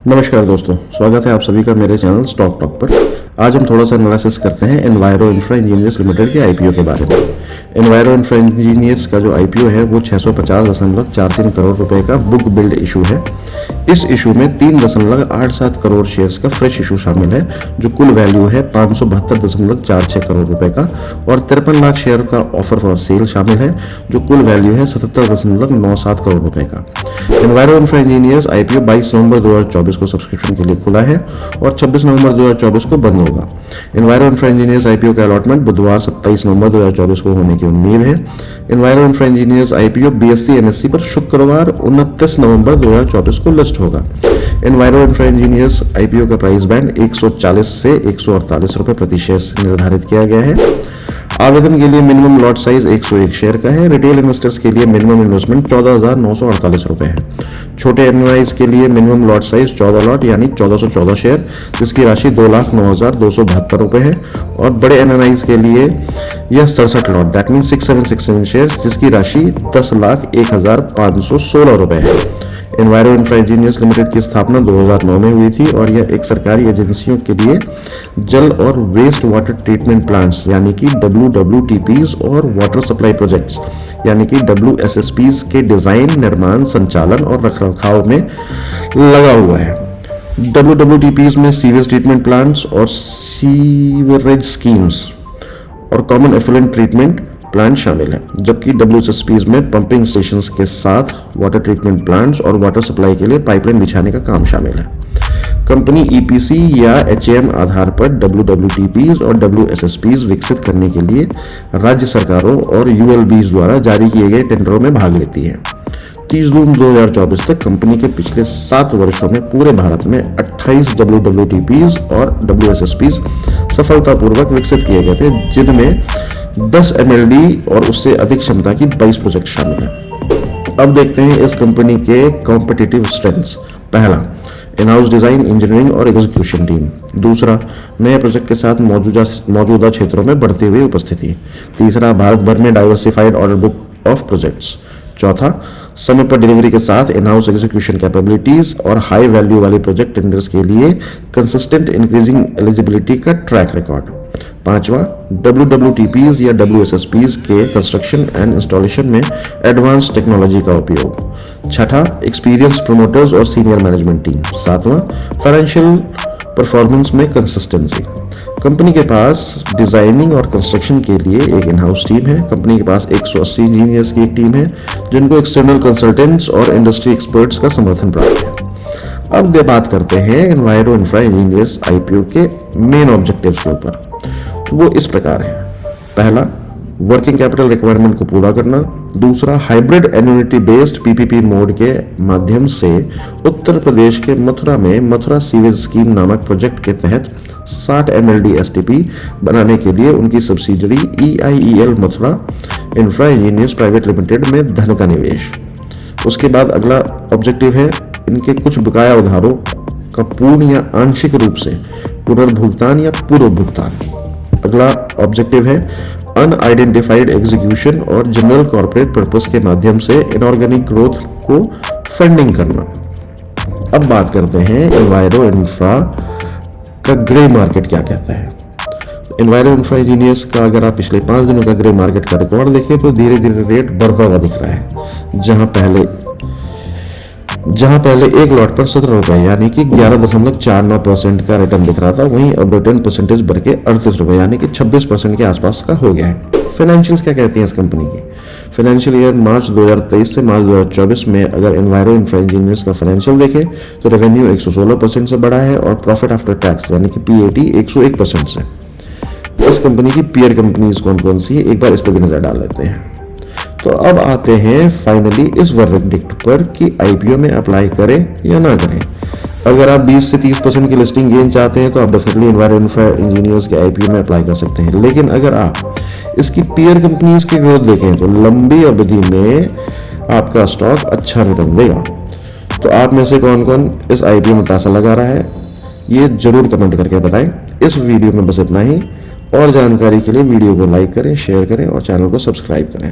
नमस्कार दोस्तों, स्वागत है आप सभी का मेरे चैनल स्टॉक टॉक पर। आज हम थोड़ा सा एनालिसिस करते हैं एनवायरो इंफ्रा इंजीनियर्स लिमिटेड के आईपीओ के बारे में। एनवायरो इंफ्रा इंजीनियर्स का जो आईपीओ है वो 650.43 करोड़ रुपए का बुक बिल्ड इशू है। इस इशू में 3.87 करोड़ शेयर्स का फ्रेश इशू शामिल है, जो कुल वैल्यू है 572.46 करोड़ रुपए का, और 53 लाख शेयर का ऑफर फॉर सेल शामिल है, जो कुल वैल्यू है 77.97 करोड़ रुपए का। एनवायरो इंफ्रा इंजीनियर्स आईपीओ 22 नवंबर 2024 को सब्सक्रिप्शन के लिए खुला है और 26 नवंबर 2024 को बंद होगा। एनवायरो इंफ्रा इंजीनियर्स आईपीओ का अलॉटमेंट बुधवार 27 नवंबर 2024 को होने की उम्मीद है। Enviro infra engineers IPO BSc NSC पर शुक्रवार 29 नवंबर 2024 को लिस्ट होगा। एनवायरो इंफ्रा इंजीनियर्स आईपीओ का प्राइस बैंड 140 से 148 रुपए प्रति शेयर निर्धारित किया गया है। आवेदन के लिए मिनिमम लॉट साइज 101 शेयर का है। रिटेल इन्वेस्टर्स के लिए मिनिमम इन्वेस्टमेंट 14,948 रुपए है। छोटे एनआईज के लिए मिनिमम लॉट साइज 14 लॉट यानी 1414 शेयर, जिसकी राशि 2,09,272 रुपए है, और बड़े एनआईज के लिए यह 67 लॉट दैट मीन 6767 शेयर, जिसकी राशि 10,01,516 रुपए है। एनवायरो इंफ्रा इंजीनियर्स लिमिटेड की स्थापना 2009 में हुई थी और यह एक सरकारी एजेंसियों के लिए जल और वेस्ट वाटर ट्रीटमेंट प्लांट्स यानी कि WWTPs और वाटर सप्लाई प्रोजेक्ट्स यानी कि WSSPs के डिजाइन, निर्माण, संचालन और रखरखाव में लगा हुआ है। WWTPs में सीवेज ट्रीटमेंट प्लांट्स और सीवरेज स्कीम्स और कॉमन एफिलेंट ट्रीटमेंट प्लांट शामिल है, जबकि WSSPs में पंपिंग स्टेशंस के साथ वाटर ट्रीटमेंट प्लांट्स और वाटर सप्लाई के लिए पाइपलाइन बिछाने का काम शामिल है। कंपनी EPC या HAM आधार पर WWTPs और WSSPs विकसित करने के लिए राज्य सरकारों और ULBs द्वारा जारी किए गए टेंडरों में भाग लेती है। 30 जून 2024 तक कंपनी के पिछले 7 वर्षों में पूरे भारत में 28 WWTPs और WSSPs सफलतापूर्वक विकसित किए गए थे, जिनमें 10 MLD और उससे अधिक क्षमता की 22 प्रोजेक्ट शामिल हैं। अब देखते हैं इस कंपनी के कॉम्पिटिटिव स्ट्रेंथ्स। पहला, इन हाउस डिजाइन, इंजीनियरिंग और एग्जीक्यूशन टीम। दूसरा, नए प्रोजेक्ट के साथ मौजूदा क्षेत्रों में बढ़ती हुई उपस्थिति। तीसरा, भारत भर में diversified order book of projects. चौथा, समय पर डिलीवरी के साथ इन हाउस एग्जीक्यूशन कैपेबिलिटीज और हाई वैल्यू वाले प्रोजेक्ट टेंडर्स के लिए कंसिस्टेंट इंक्रीजिंग एलिजिबिलिटी का ट्रैक रिकॉर्ड। पांचवा, WWTPs या WSSPs के कंस्ट्रक्शन एंड इंस्टॉलेशन में एडवांस टेक्नोलॉजी का उपयोग। छठा, एक्सपीरियंस प्रमोटर्स और सीनियर मैनेजमेंट टीम। सातवां, फाइनेंशियल परफॉर्मेंस में कंसिस्टेंसी। कंपनी के पास डिजाइनिंग और कंस्ट्रक्शन के लिए एक इन हाउस टीम है। कंपनी के पास 180 इंजीनियर्स की एक टीम है, जिनको एक्सटर्नल कंसल्टेंट्स और इंडस्ट्री एक्सपर्ट्स का समर्थन प्राप्त है। अब बात करते हैं एनवायरो इंफ्रा इंजीनियर्स आईपीओ के मेन ऑब्जेक्टिव्स के ऊपर। तो वो इस प्रकार है। पहला, वर्किंग कैपिटल रिक्वायरमेंट को पूरा करना। दूसरा, hybrid annuity based PPP mode के माध्यम से उत्तर प्रदेश के मथुरा में मथुरा सीवेज स्कीम नामक प्रोजेक्ट के तहत 60 MLD STP बनाने के लिए उनकी subsidiary EIEL Mathura infra engineers private limited में धन का निवेश। उसके बाद अगला ऑब्जेक्टिव है इनके कुछ बकाया उधारों का पूर्ण या आंशिक रूप से पुनर्भुगतान या पूर्व भुगतान। अगला ऑब्जेक्टिव है अनआइडेंटिफाइड एग्जीक्यूशन और जनरल कॉर्पोरेट पर्पस के माध्यम से इनऑर्गेनिक ग्रोथ को फंडिंग करना। अब बात करते हैं एनवायरो इंफ्रा का ग्रे मार्केट क्या कहता है। एनवायरो इंफ्रा इंजीनियर्स का अगर आप पिछले 5 दिनों का ग्रे मार्केट का रिकॉर्ड देखें तो धीरे धीरे रेट बढ़ता हुआ दिख रहा है। जहां पहले एक लॉट पर 17 रुपए यानी कि 11.49% का रिटर्न दिख रहा था, वहीं अब रिटर्न परसेंटेज बढ़ के 38 रुपए यानी कि 26% के आसपास का हो गया है। फाइनेंशियल्स क्या कहती हैं इस कंपनी की। फाइनेंशियल ईयर मार्च 2023 से मार्च 2024 में अगर एनवायरो इंफ्रा इंजीनियर्स का फाइनेंशियल देखें तो रेवेन्यू 116% से बढ़ा है और प्रॉफिट आफ्टर टैक्स यानी कि PAT 101% से। इस कंपनी की पीयर कंपनीज कौन कौन सी है, एक बार इस पर भी नजर डाल लेते हैं। तो अब आते हैं फाइनली इस वर्डिक्ट पर कि आईपीओ में अप्लाई करें या ना करें। अगर आप 20 से 30% की लिस्टिंग गेन चाहते हैं तो आप डेफिनेटली एनवायरो इंफ्रा इंजीनियर्स के आईपीओ में अप्लाई कर सकते हैं। लेकिन अगर आप इसकी पीयर कंपनीज की ग्रोथ देखें तो लंबी अवधि में आपका स्टॉक अच्छा रिटर्न देगा। तो आप में से कौन कौन इस आईपीओ में पैसा लगा रहा है, ये जरूर कमेंट करके बताएं। इस वीडियो में बस इतना ही। और जानकारी के लिए वीडियो को लाइक करें, शेयर करें और चैनल को सब्सक्राइब करें।